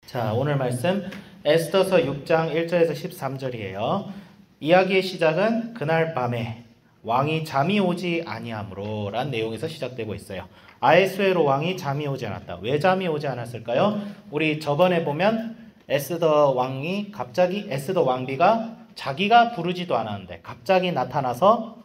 자, 오늘 말씀 에스더서 6장 1절에서 13절이에요. 이야기의 시작은 그날 밤에 왕이 잠이 오지 아니하므로 라는 내용에서 시작되고 있어요. 아하수에로 왕이 잠이 오지 않았다. 왜 잠이 오지 않았을까요? 우리 저번에 보면 에스더 왕비가 자기가 부르지도 않았는데 갑자기 나타나서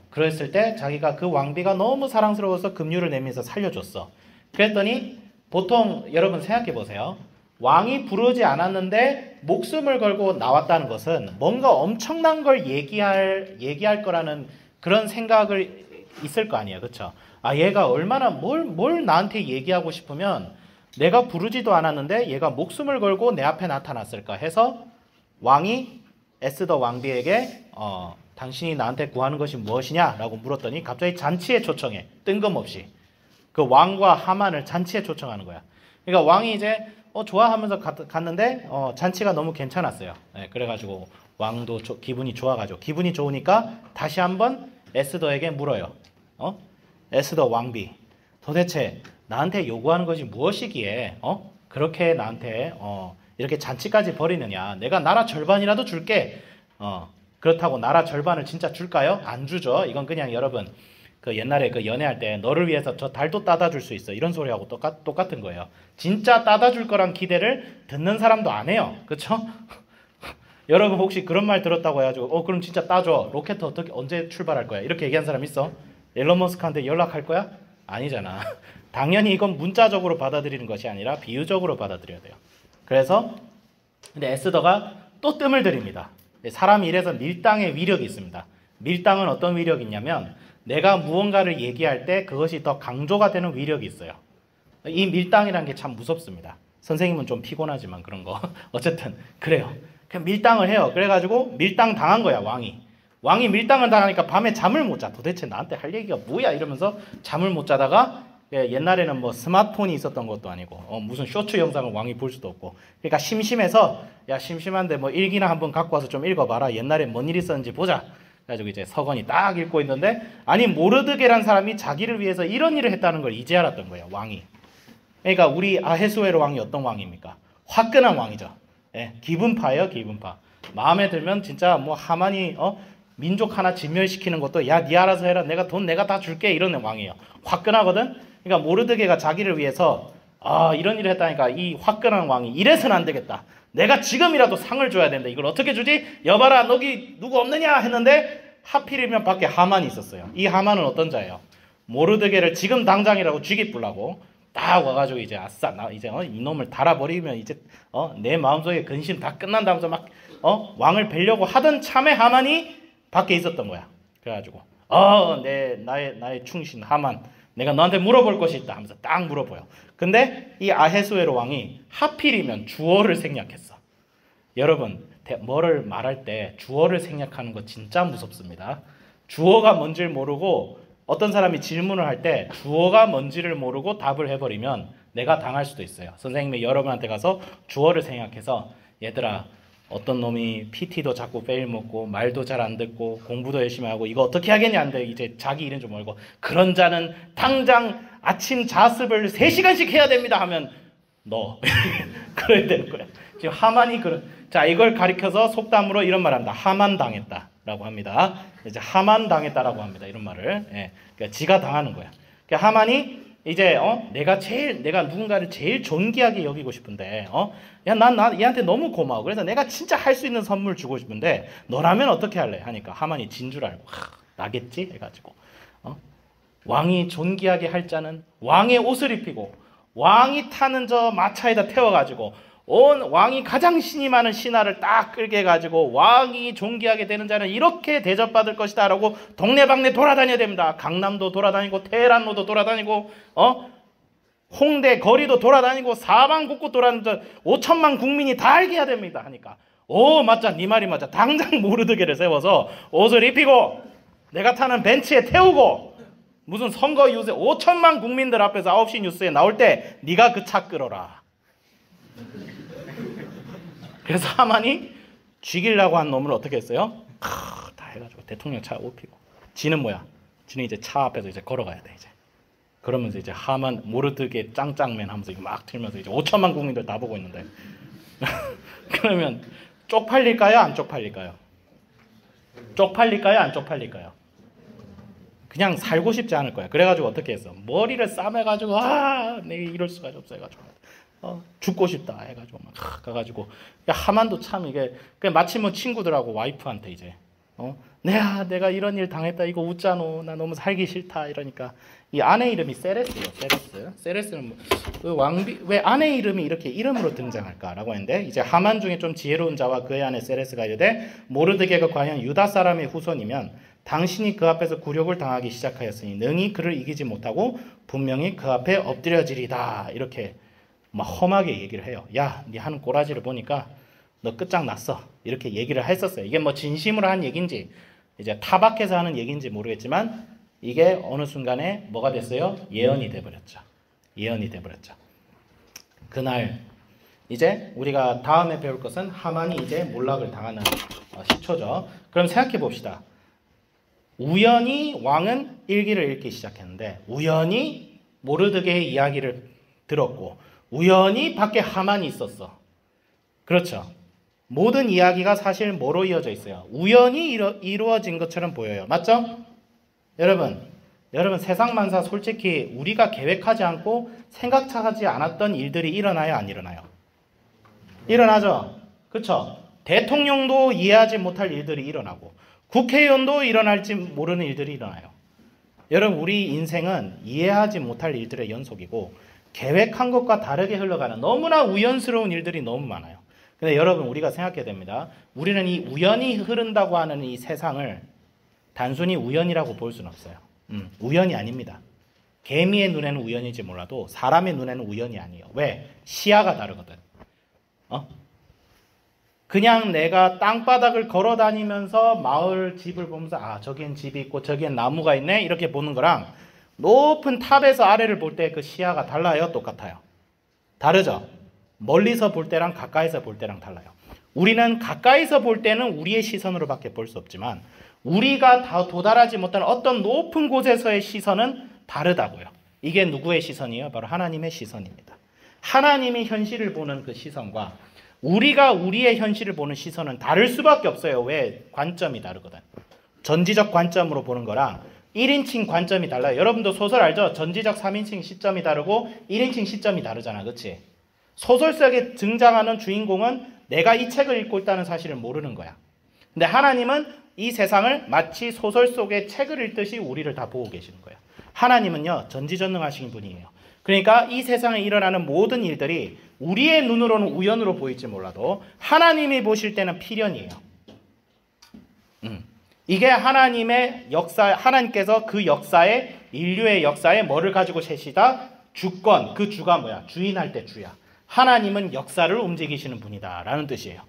그랬을 때 자기가 그 왕비가 너무 사랑스러워서 급류를 내면서 살려줬어. 그랬더니 보통 여러분 생각해 보세요. 왕이 부르지 않았는데 목숨을 걸고 나왔다는 것은 뭔가 엄청난 걸 얘기할 거라는 그런 생각을 있을 거 아니에요. 그렇죠? 얘가 얼마나 뭘 나한테 얘기하고 싶으면 내가 부르지도 않았는데 얘가 목숨을 걸고 내 앞에 나타났을까 해서 왕이 에스더 왕비에게 당신이 나한테 구하는 것이 무엇이냐라고 물었더니 갑자기 잔치에 초청해. 뜬금없이. 그 왕과 하만을 잔치에 초청하는 거야. 그러니까 왕이 이제 좋아하면서 갔는데 잔치가 너무 괜찮았어요. 네, 그래가지고 왕도 기분이 좋아가지고 기분이 좋으니까 다시 한번 에스더에게 물어요. 에스더 왕비, 도대체 나한테 요구하는 것이 무엇이기에 그렇게 나한테 이렇게 잔치까지 벌이느냐? 내가 나라 절반이라도 줄게. 그렇다고 나라 절반을 진짜 줄까요? 안 주죠. 이건 그냥 여러분 그 옛날에 그 연애할 때 너를 위해서 저 달도 따다 줄 수 있어 이런 소리하고 똑같은 거예요. 진짜 따다 줄 거란 기대를 듣는 사람도 안 해요. 그렇죠? 여러분 혹시 그런 말 들었다고 해가지고 그럼 진짜 따줘. 로켓 언제 출발할 거야? 이렇게 얘기한 사람 있어? 일론 머스크한테 연락할 거야? 아니잖아. 당연히 이건 문자적으로 받아들이는 것이 아니라 비유적으로 받아들여야 돼요. 그래서 근데 에스더가 또 뜸을 들입니다. 사람이 이래서 밀당의 위력이 있습니다. 밀당은 어떤 위력이 있냐면 내가 무언가를 얘기할 때 그것이 더 강조가 되는 위력이 있어요. 이 밀당이라는 게 참 무섭습니다. 선생님은 좀 피곤하지만 그런 거. 어쨌든 그래요. 그냥 밀당을 해요. 그래가지고 밀당 당한 거야 왕이. 왕이 밀당을 당하니까 밤에 잠을 못 자. 도대체 나한테 할 얘기가 뭐야 이러면서 잠을 못 자다가 옛날에는 뭐 스마트폰이 있었던 것도 아니고 무슨 쇼츠 영상을 왕이 볼 수도 없고 그러니까 심심해서 야 심심한데 뭐 일기나 한번 갖고 와서 좀 읽어봐라. 옛날에 뭔 일 있었는지 보자. 그래가지고 이제 서건이 딱 읽고 있는데 아니 모르드게란 사람이 자기를 위해서 이런 일을 했다는 걸 이제 알았던 거예요. 왕이. 그러니까 우리 아하수에로 왕이 어떤 왕입니까? 화끈한 왕이죠. 기분파예요. 기분파. 마음에 들면 진짜 뭐 하만이 민족 하나 진멸시키는 것도 야 니 알아서 해라. 내가 다 줄게 이러는 왕이에요. 화끈하거든. 그러니까 모르드게가 자기를 위해서 이런 일을 했다니까 이 화끈한 왕이 이래서는 안 되겠다. 내가 지금이라도 상을 줘야 된다. 이걸 어떻게 주지? 여봐라 너기 누구 없느냐 했는데 하필이면 밖에 하만이 있었어요. 이 하만은 어떤 자예요? 모르드게를 지금 당장이라고 쥐기뿔라고 딱 와가지고 이제 아싸 나 이제 이놈을 달아버리면 이제 내 마음속에 근심 다 끝난다면서 막 왕을 뵈려고 하던 참에 하만이 밖에 있었던 거야. 그래가지고 나의 충신 하만 내가 너한테 물어볼 것이 있다 하면서 딱 물어봐요. 근데 이 아하수에로 왕이 하필이면 주어를 생략했어. 여러분 뭐를 말할 때 주어를 생략하는 거 진짜 무섭습니다. 주어가 뭔지를 모르고 어떤 사람이 질문을 할 때 주어가 뭔지를 모르고 답을 해버리면 내가 당할 수도 있어요. 선생님이 여러분한테 가서 주어를 생략해서 얘들아 어떤 놈이 PT도 자꾸 페일 먹고 말도 잘 안 듣고 공부도 열심히 하고 이거 어떻게 하겠냐 안 돼. 이제 자기 이름 좀 알고 그런 자는 당장 아침 자습을 3시간씩 해야 됩니다 하면 너 그래야 되는 거야. 지금 하만이 자 이걸 가리켜서 속담으로 이런 말 합니다. 하만 당했다라고 합니다. 이제 하만 당했다라고 합니다. 이런 말을. 그러니까 지가 당하는 거야. 그러니까 하만이 이제 내가 누군가를 제일 존귀하게 여기고 싶은데 난 얘한테 너무 고마워. 그래서 내가 진짜 할 수 있는 선물 주고 싶은데 너라면 어떻게 할래? 하니까 하만이 진 줄 알고 나겠지 해가지고 왕이 존귀하게 할 자는 왕의 옷을 입히고 왕이 타는 저 마차에다 태워가지고 왕이 가장 신이 많은 신하를 딱 끌게 해가지고 왕이 존귀하게 되는 자는 이렇게 대접받을 것이다 라고 동네방네 돌아다녀야 됩니다. 강남도 돌아다니고 테헤란로도 돌아다니고 홍대 거리도 돌아다니고 사방곳곳 돌아다니면서 5천만 국민이 다 알게 해야 됩니다 하니까 맞자 네 말이 맞아. 당장 모르드게를 세워서 옷을 입히고 내가 타는 벤츠에 태우고 무슨 선거 유세 5천만 국민들 앞에서 9시 뉴스에 나올 때 네가 그 차 끌어라. 그래서 하만이 죽이려고 한 놈을 어떻게 했어요? 다 해가지고 대통령 차 옷 피고 지는 뭐야? 지는 이제 차 앞에서 이제 걸어가야 돼. 이제 그러면서 이제 하만 모르드게 짱짱맨 하면서 막 틀면서 이제 5천만 국민들 다 보고 있는데 그러면 쪽팔릴까요? 안 쪽팔릴까요? 쪽팔릴까요? 안 쪽팔릴까요? 그냥 살고 싶지 않을 거야. 그래가지고 어떻게 했어? 머리를 싸매가지고 내가 이럴 수가 없어 해가지고 죽고 싶다 해가지고 막 가가지고 하만도 참 이게 마치 뭐 친구들하고 와이프한테 이제 내가 이런 일 당했다 이거 웃자노 나 너무 살기 싫다 이러니까 이 아내 이름이 세레스예요. 세레스는 그 왕비 왜 아내 이름이 이렇게 이름으로 등장할까라고 했는데 이제 하만 중에 좀 지혜로운 자와 그의 아내 세레스가 이르되 모르드게가 과연 유다 사람의 후손이면 당신이 그 앞에서 굴욕을 당하기 시작하였으니 능히 그를 이기지 못하고 분명히 그 앞에 엎드려지리다 이렇게 막 험하게 얘기를 해요. 야, 네 하는 꼬라지를 보니까 너 끝장났어. 이렇게 얘기를 했었어요. 이게 뭐 진심으로 한 얘기인지 이제 타박해서 하는 얘기인지 모르겠지만 이게 어느 순간에 뭐가 됐어요? 예언이 돼버렸죠. 예언이 돼버렸죠. 그날 이제 우리가 다음에 배울 것은 하만이 이제 몰락을 당하는 시초죠. 그럼 생각해 봅시다. 우연히 왕은 일기를 읽기 시작했는데 우연히 모르드게의 이야기를 들었고 우연히 밖에 하만이 있었어. 그렇죠. 모든 이야기가 사실 뭐로 이어져 있어요? 우연히 이루어진 것처럼 보여요. 맞죠? 여러분 세상 만사 솔직히 우리가 계획하지 않고 생각하지 않았던 일들이 일어나요? 안 일어나요? 일어나죠? 그렇죠? 대통령도 이해하지 못할 일들이 일어나고 국회의원도 일어날지 모르는 일들이 일어나요. 여러분 우리 인생은 이해하지 못할 일들의 연속이고 계획한 것과 다르게 흘러가는 너무나 우연스러운 일들이 너무 많아요. 근데 여러분 우리가 생각해야 됩니다. 우리는 이 우연히 흐른다고 하는 이 세상을 단순히 우연이라고 볼 수는 없어요. 우연이 아닙니다. 개미의 눈에는 우연인지 몰라도 사람의 눈에는 우연이 아니에요. 왜? 시야가 다르거든. 그냥 내가 땅바닥을 걸어 다니면서 마을 집을 보면서 저기엔 집이 있고 저기엔 나무가 있네 이렇게 보는 거랑 높은 탑에서 아래를 볼 때 그 시야가 달라요? 똑같아요? 다르죠? 멀리서 볼 때랑 가까이서 볼 때랑 달라요. 우리는 가까이서 볼 때는 우리의 시선으로밖에 볼 수 없지만 우리가 다 도달하지 못한 어떤 높은 곳에서의 시선은 다르다고요. 이게 누구의 시선이에요? 바로 하나님의 시선입니다. 하나님이 현실을 보는 그 시선과 우리가 우리의 현실을 보는 시선은 다를 수밖에 없어요. 왜? 관점이 다르거든. 전지적 관점으로 보는 거랑 1인칭 관점이 달라요. 여러분도 소설 알죠? 전지적 3인칭 시점이 다르고 1인칭 시점이 다르잖아. 그렇지? 소설 속에 등장하는 주인공은 내가 이 책을 읽고 있다는 사실을 모르는 거야. 근데 하나님은 이 세상을 마치 소설 속의 책을 읽듯이 우리를 다 보고 계시는 거예요. 하나님은요, 전지전능하신 분이에요. 그러니까 이 세상에 일어나는 모든 일들이 우리의 눈으로는 우연으로 보일지 몰라도 하나님이 보실 때는 필연이에요. 이게 하나님의 역사, 하나님께서 그 역사에, 인류의 역사에 뭐를 가지고 세시다? 주권, 그 주가 뭐야? 주인할 때 주야. 하나님은 역사를 움직이시는 분이다 라는 뜻이에요.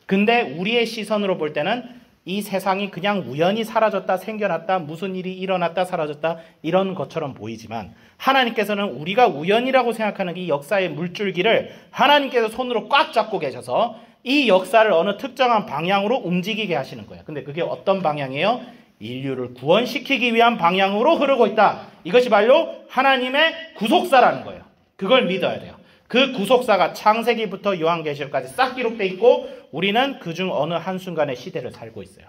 근데 우리의 시선으로 볼 때는 이 세상이 그냥 우연히 사라졌다, 생겨났다, 무슨 일이 일어났다, 사라졌다 이런 것처럼 보이지만 하나님께서는 우리가 우연이라고 생각하는 이 역사의 물줄기를 하나님께서 손으로 꽉 잡고 계셔서 이 역사를 어느 특정한 방향으로 움직이게 하시는 거예요. 근데 그게 어떤 방향이에요? 인류를 구원시키기 위한 방향으로 흐르고 있다. 이것이 바로 하나님의 구속사라는 거예요. 그걸 믿어야 돼요. 그 구속사가 창세기부터 요한계시록까지 싹 기록되어 있고 우리는 그중 어느 한순간의 시대를 살고 있어요.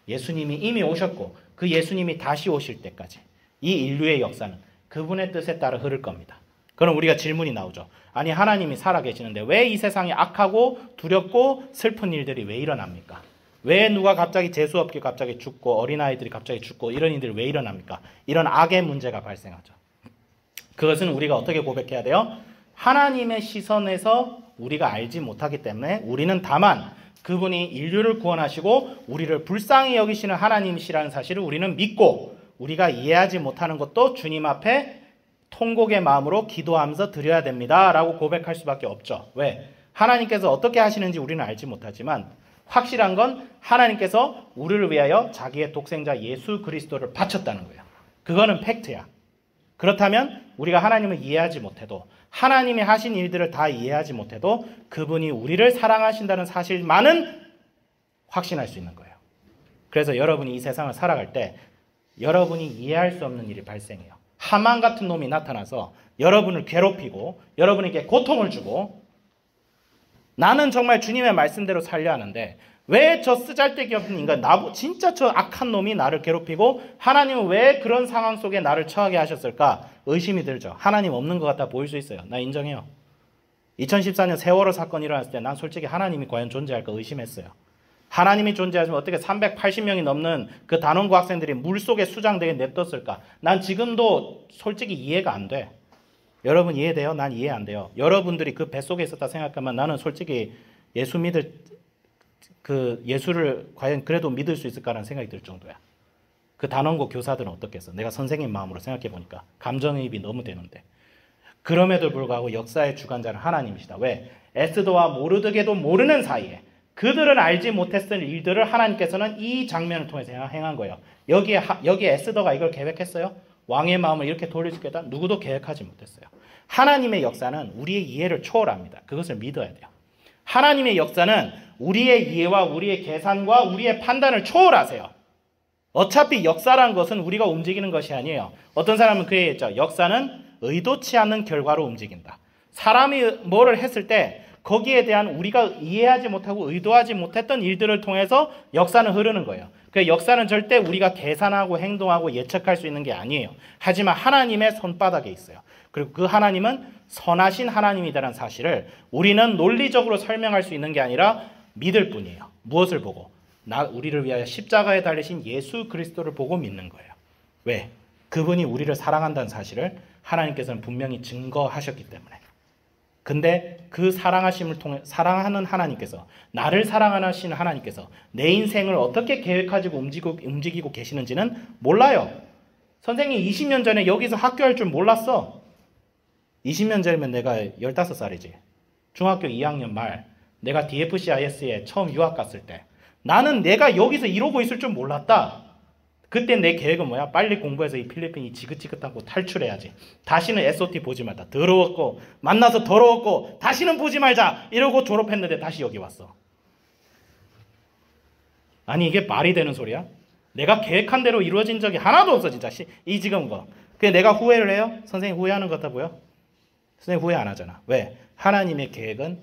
예수님이 이미 오셨고 그 예수님이 다시 오실 때까지 이 인류의 역사는 그분의 뜻에 따라 흐를 겁니다. 그럼 우리가 질문이 나오죠. 아니 하나님이 살아계시는데 왜 이 세상이 악하고 두렵고 슬픈 일들이 왜 일어납니까? 왜 누가 갑자기 재수없게 갑자기 죽고 어린아이들이 갑자기 죽고 이런 일들이 왜 일어납니까? 이런 악의 문제가 발생하죠. 그것은 우리가 어떻게 고백해야 돼요? 하나님의 시선에서 우리가 알지 못하기 때문에 우리는 다만 그분이 인류를 구원하시고 우리를 불쌍히 여기시는 하나님이시라는 사실을 우리는 믿고 우리가 이해하지 못하는 것도 주님 앞에 통곡의 마음으로 기도하면서 드려야 됩니다 라고 고백할 수밖에 없죠. 왜? 하나님께서 어떻게 하시는지 우리는 알지 못하지만 확실한 건 하나님께서 우리를 위하여 자기의 독생자 예수 그리스도를 바쳤다는 거예요. 그거는 팩트야. 그렇다면 우리가 하나님을 이해하지 못해도 하나님이 하신 일들을 다 이해하지 못해도 그분이 우리를 사랑하신다는 사실만은 확신할 수 있는 거예요. 그래서 여러분이 이 세상을 살아갈 때 여러분이 이해할 수 없는 일이 발생해요. 하만 같은 놈이 나타나서 여러분을 괴롭히고 여러분에게 고통을 주고 나는 정말 주님의 말씀대로 살려 하는데 왜 저 쓰잘데기 없는 인간, 진짜 저 악한 놈이 나를 괴롭히고 하나님은 왜 그런 상황 속에 나를 처하게 하셨을까? 의심이 들죠. 하나님 없는 것 같아 보일 수 있어요. 나 인정해요. 2014년 세월호 사건이 일어났을 때 난 솔직히 하나님이 과연 존재할까 의심했어요. 하나님이 존재하시면 어떻게 380명이 넘는 그 단원고 학생들이 물속에 수장되게 냅뒀을까? 난 지금도 솔직히 이해가 안 돼. 여러분 이해돼요? 난 이해 안 돼요. 여러분들이 그 뱃속에 있었다 생각하면 나는 솔직히 예수를 과연 그래도 믿을 수 있을까라는 생각이 들 정도야. 그 단원고 교사들은 어떻겠어? 내가 선생님 마음으로 생각해 보니까 감정이입이 너무 되는데. 그럼에도 불구하고 역사의 주관자는 하나님이시다. 왜? 에스더와 모르드게도 모르는 사이에 그들은 알지 못했을 일들을 하나님께서는 이 장면을 통해서 행한 거예요. 여기에 에스더가 이걸 계획했어요? 왕의 마음을 이렇게 돌려주겠다? 누구도 계획하지 못했어요. 하나님의 역사는 우리의 이해를 초월합니다. 그것을 믿어야 돼요. 하나님의 역사는 우리의 이해와 우리의 계산과 우리의 판단을 초월하세요. 어차피 역사라는 것은 우리가 움직이는 것이 아니에요. 어떤 사람은 그 얘기했죠. 역사는 의도치 않는 결과로 움직인다. 사람이 뭐를 했을 때 거기에 대한 우리가 이해하지 못하고 의도하지 못했던 일들을 통해서 역사는 흐르는 거예요. 그 역사는 절대 우리가 계산하고 행동하고 예측할 수 있는 게 아니에요. 하지만 하나님의 손바닥에 있어요. 그리고 그 하나님은 선하신 하나님이라는 사실을 우리는 논리적으로 설명할 수 있는 게 아니라 믿을 뿐이에요. 무엇을 보고? 우리를 위하여 십자가에 달리신 예수 그리스도를 보고 믿는 거예요. 왜? 그분이 우리를 사랑한다는 사실을 하나님께서는 분명히 증거하셨기 때문에. 근데 그 사랑하심을 통해 사랑하는 하나님께서, 나를 사랑하시는 하나님께서 내 인생을 어떻게 계획하고 움직이고 계시는지는 몰라요. 선생님 20년 전에 여기서 학교할 줄 몰랐어. 20년 전이면 내가 15살이지. 중학교 2학년 말 내가 DFCIS에 처음 유학 갔을 때 나는 내가 여기서 이러고 있을 줄 몰랐다. 그때 내 계획은 뭐야? 빨리 공부해서 이 필리핀이 지긋지긋한 곳 탈출해야지. 다시는 SOT 보지 말자. 더러웠고 만나서 더러웠고 다시는 보지 말자. 이러고 졸업했는데 다시 여기 왔어. 아니 이게 말이 되는 소리야? 내가 계획한 대로 이루어진 적이 하나도 없어 진짜. 이 지금 거. 그게 내가 후회를 해요? 선생님 후회하는 것 같아 보여? 선생님 후회 안 하잖아. 왜? 하나님의 계획은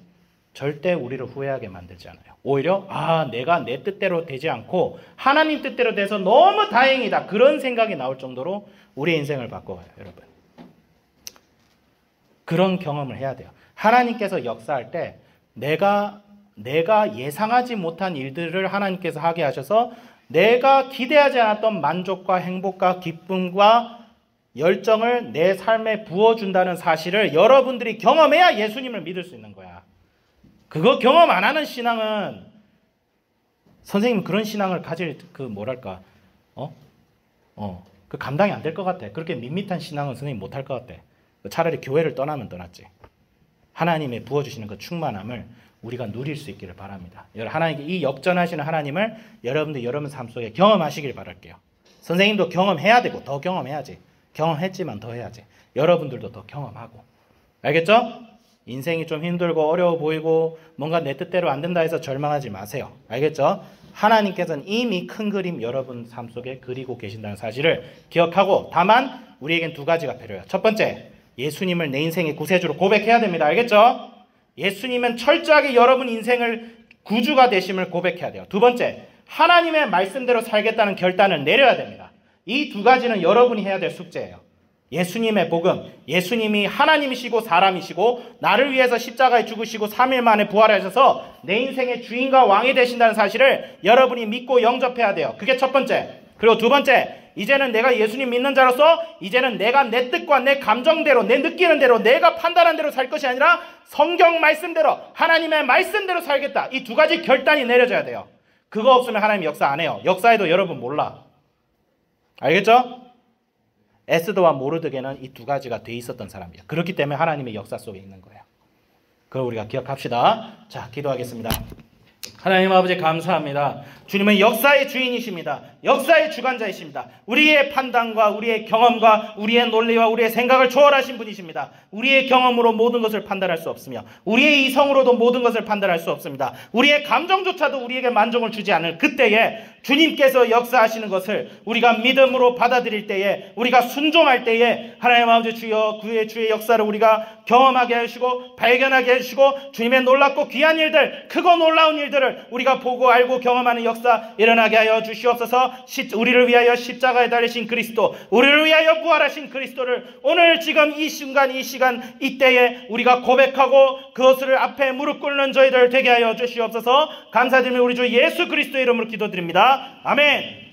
절대 우리를 후회하게 만들지 않아요. 오히려 내가 내 뜻대로 되지 않고 하나님 뜻대로 돼서 너무 다행이다. 그런 생각이 나올 정도로 우리의 인생을 바꿔요. 여러분. 그런 경험을 해야 돼요. 하나님께서 역사할 때 내가 예상하지 못한 일들을 하나님께서 하게 하셔서 내가 기대하지 않았던 만족과 행복과 기쁨과 열정을 내 삶에 부어준다는 사실을 여러분들이 경험해야 예수님을 믿을 수 있는 거야. 그거 경험 안 하는 신앙은 선생님 그런 신앙을 가질 그 감당이 안 될 것 같아. 그렇게 밋밋한 신앙은 선생님 못할 것 같아. 차라리 교회를 떠나면 떠났지. 하나님의 부어주시는 그 충만함을 우리가 누릴 수 있기를 바랍니다. 하나님 이 역전하시는 하나님을 여러분들 여러분 삶 속에 경험하시길 바랄게요. 선생님도 경험해야 되고 더 경험해야지. 경험했지만 더 해야지. 여러분들도 더 경험하고. 알겠죠? 인생이 좀 힘들고 어려워 보이고 뭔가 내 뜻대로 안 된다 해서 절망하지 마세요. 알겠죠? 하나님께서는 이미 큰 그림 여러분 삶 속에 그리고 계신다는 사실을 기억하고 다만 우리에겐 두 가지가 필요해요. 첫 번째, 예수님을 내 인생의 구세주로 고백해야 됩니다. 알겠죠? 예수님은 철저하게 여러분 인생을 구주가 되심을 고백해야 돼요. 두 번째, 하나님의 말씀대로 살겠다는 결단을 내려야 됩니다. 이 두 가지는 여러분이 해야 될 숙제예요. 예수님의 복음, 예수님이 하나님이시고 사람이시고 나를 위해서 십자가에 죽으시고 3일 만에 부활하셔서 내 인생의 주인과 왕이 되신다는 사실을 여러분이 믿고 영접해야 돼요. 그게 첫 번째. 그리고 두 번째, 이제는 내가 예수님 믿는 자로서 이제는 내가 내 뜻과 내 감정대로 내 느끼는 대로 내가 판단한 대로 살 것이 아니라 성경 말씀대로 하나님의 말씀대로 살겠다. 이 두 가지 결단이 내려져야 돼요. 그거 없으면 하나님 역사 안 해요. 역사에도 여러분 몰라. 알겠죠? 에스더와 모르드게는 이 두 가지가 돼 있었던 사람이에요. 그렇기 때문에 하나님의 역사 속에 있는 거예요. 그걸 우리가 기억합시다. 자, 기도하겠습니다. 하나님 아버지 감사합니다. 주님은 역사의 주인이십니다. 역사의 주관자이십니다. 우리의 판단과 우리의 경험과 우리의 논리와 우리의 생각을 초월하신 분이십니다. 우리의 경험으로 모든 것을 판단할 수 없으며 우리의 이성으로도 모든 것을 판단할 수 없습니다. 우리의 감정조차도 우리에게 만족을 주지 않을 그때에 주님께서 역사하시는 것을 우리가 믿음으로 받아들일 때에, 우리가 순종할 때에 하나님 아버지 주여 주의 역사를 우리가 경험하게 하시고 발견하게 해주시고 주님의 놀랍고 귀한 일들, 크고 놀라운 일들을 우리가 보고 알고 경험하는 역사 일어나게 하여 주시옵소서. 우리를 위하여 십자가에 달리신 그리스도, 우리를 위하여 부활하신 그리스도를 오늘 지금 이 순간 이 시간 이때에 우리가 고백하고 그것을 앞에 무릎 꿇는 저희들 되게 하여 주시옵소서. 감사드리며 우리 주 예수 그리스도의 이름으로 기도드립니다. 아멘.